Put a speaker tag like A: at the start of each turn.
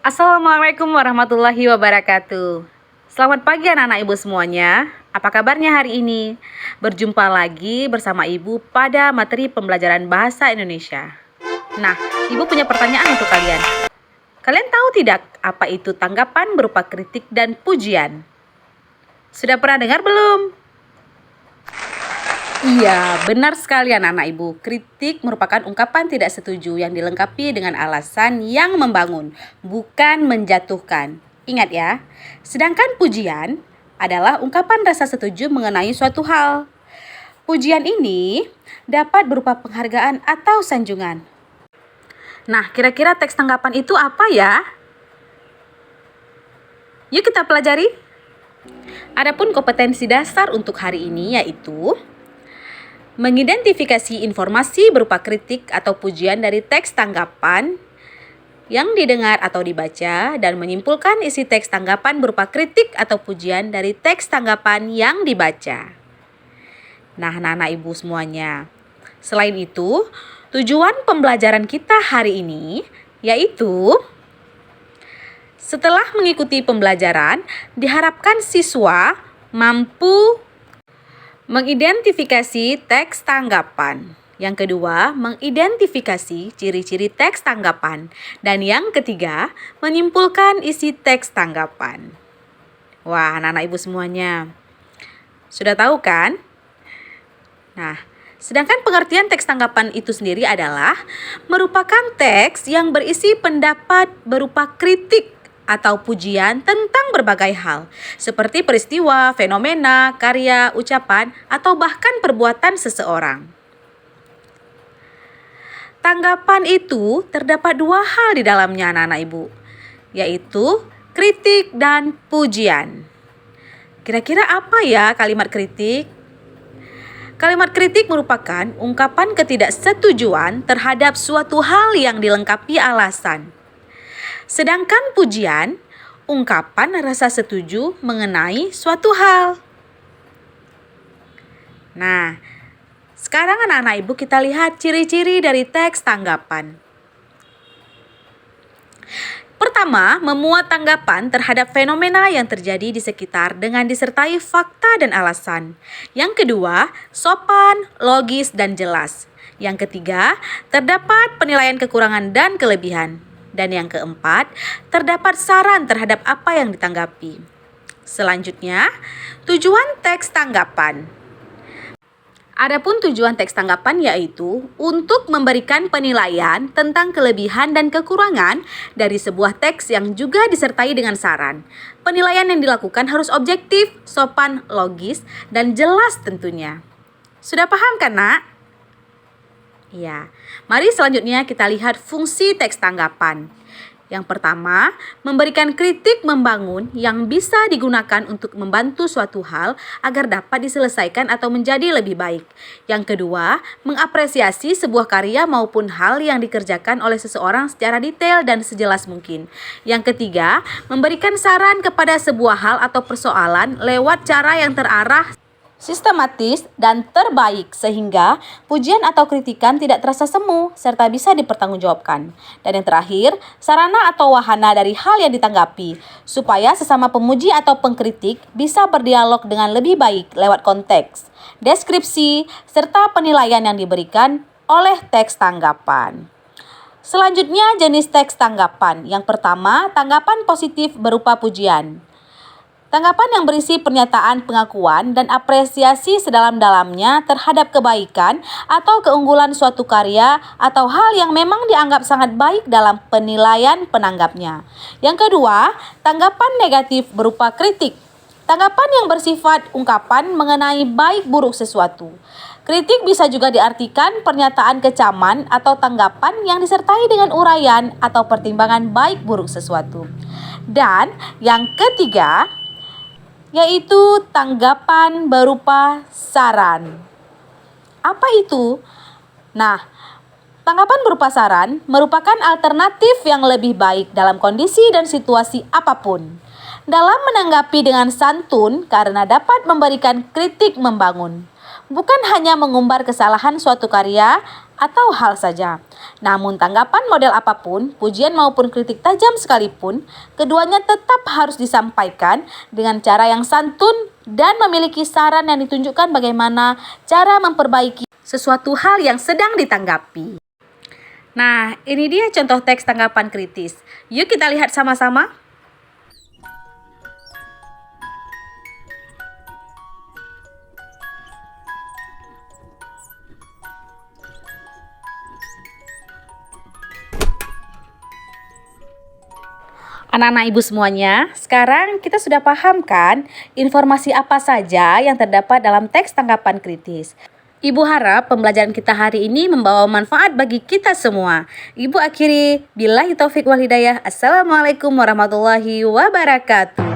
A: Assalamualaikum warahmatullahi wabarakatuh. Selamat pagi anak-anak ibu semuanya. Apa kabarnya hari ini? Berjumpa lagi bersama ibu pada materi pembelajaran bahasa Indonesia. Nah, ibu punya pertanyaan untuk kalian. Kalian tahu tidak apa itu tanggapan berupa kritik dan pujian? Sudah pernah dengar belum? Iya, benar sekali anak-anak ibu. Kritik merupakan ungkapan tidak setuju yang dilengkapi dengan alasan yang membangun, bukan menjatuhkan. Ingat ya, sedangkan pujian adalah ungkapan rasa setuju mengenai suatu hal. Pujian ini dapat berupa penghargaan atau sanjungan. Nah, kira-kira teks tanggapan itu apa ya? Yuk kita pelajari. Adapun kompetensi dasar untuk hari ini yaitu mengidentifikasi informasi berupa kritik atau pujian dari teks tanggapan yang didengar atau dibaca dan menyimpulkan isi teks tanggapan berupa kritik atau pujian dari teks tanggapan yang dibaca. Nah, anak-anak ibu semuanya. Selain itu, tujuan pembelajaran kita hari ini yaitu setelah mengikuti pembelajaran, diharapkan siswa mampu mengidentifikasi teks tanggapan. Yang kedua, mengidentifikasi ciri-ciri teks tanggapan. Dan yang ketiga, menyimpulkan isi teks tanggapan. Wah, anak-anak ibu semuanya. Sudah tahu kan? Nah, sedangkan pengertian teks tanggapan itu sendiri adalah merupakan teks yang berisi pendapat berupa kritik atau pujian tentang berbagai hal, seperti peristiwa, fenomena, karya, ucapan, atau bahkan perbuatan seseorang. Tanggapan itu terdapat dua hal di dalamnya anak-anak ibu, yaitu kritik dan pujian. Kira-kira apa ya kalimat kritik? Kalimat kritik merupakan ungkapan ketidaksetujuan terhadap suatu hal yang dilengkapi alasan. Sedangkan pujian, ungkapan rasa setuju mengenai suatu hal. Nah, sekarang anak-anak ibu kita lihat ciri-ciri dari teks tanggapan. Pertama, memuat tanggapan terhadap fenomena yang terjadi di sekitar dengan disertai fakta dan alasan. Yang kedua, sopan, logis, dan jelas. Yang ketiga, terdapat penilaian kekurangan dan kelebihan. Dan yang keempat, terdapat saran terhadap apa yang ditanggapi. Selanjutnya, tujuan teks tanggapan. Adapun tujuan teks tanggapan yaitu untuk memberikan penilaian tentang kelebihan dan kekurangan dari sebuah teks yang juga disertai dengan saran. Penilaian yang dilakukan harus objektif, sopan, logis, dan jelas tentunya. Sudah paham kan, Nak? Ya, mari selanjutnya kita lihat fungsi teks tanggapan. Yang pertama, memberikan kritik membangun yang bisa digunakan untuk membantu suatu hal agar dapat diselesaikan atau menjadi lebih baik. Yang kedua, mengapresiasi sebuah karya maupun hal yang dikerjakan oleh seseorang secara detail dan sejelas mungkin. Yang ketiga, memberikan saran kepada sebuah hal atau persoalan lewat cara yang terarah, sistematis, dan terbaik sehingga pujian atau kritikan tidak terasa semu serta bisa dipertanggungjawabkan. Dan yang terakhir, sarana atau wahana dari hal yang ditanggapi supaya sesama pemuji atau pengkritik bisa berdialog dengan lebih baik lewat konteks, deskripsi, serta penilaian yang diberikan oleh teks tanggapan. Selanjutnya, jenis teks tanggapan. Yang pertama, tanggapan positif berupa pujian. Tanggapan yang berisi pernyataan pengakuan dan apresiasi sedalam-dalamnya terhadap kebaikan atau keunggulan suatu karya atau hal yang memang dianggap sangat baik dalam penilaian penanggapnya. Yang kedua, tanggapan negatif berupa kritik. Tanggapan yang bersifat ungkapan mengenai baik buruk sesuatu. Kritik bisa juga diartikan pernyataan kecaman atau tanggapan yang disertai dengan uraian atau pertimbangan baik buruk sesuatu. Dan yang ketiga, yaitu tanggapan berupa saran. Apa itu? Nah, tanggapan berupa saran merupakan alternatif yang lebih baik dalam kondisi dan situasi apapun. Dalam menanggapi dengan santun karena dapat memberikan kritik membangun. Bukan hanya mengumbar kesalahan suatu karya atau hal saja. Namun tanggapan model apapun, pujian maupun kritik tajam sekalipun, keduanya tetap harus disampaikan dengan cara yang santun dan memiliki saran yang ditunjukkan bagaimana cara memperbaiki sesuatu hal yang sedang ditanggapi. Nah, ini dia contoh teks tanggapan kritis. Yuk kita lihat sama-sama. Anak-anak ibu semuanya, sekarang kita sudah paham kan informasi apa saja yang terdapat dalam teks tanggapan kritis. Ibu harap pembelajaran kita hari ini membawa manfaat bagi kita semua. Ibu akhiri, billahi taufik wal hidayah. Assalamualaikum warahmatullahi wabarakatuh.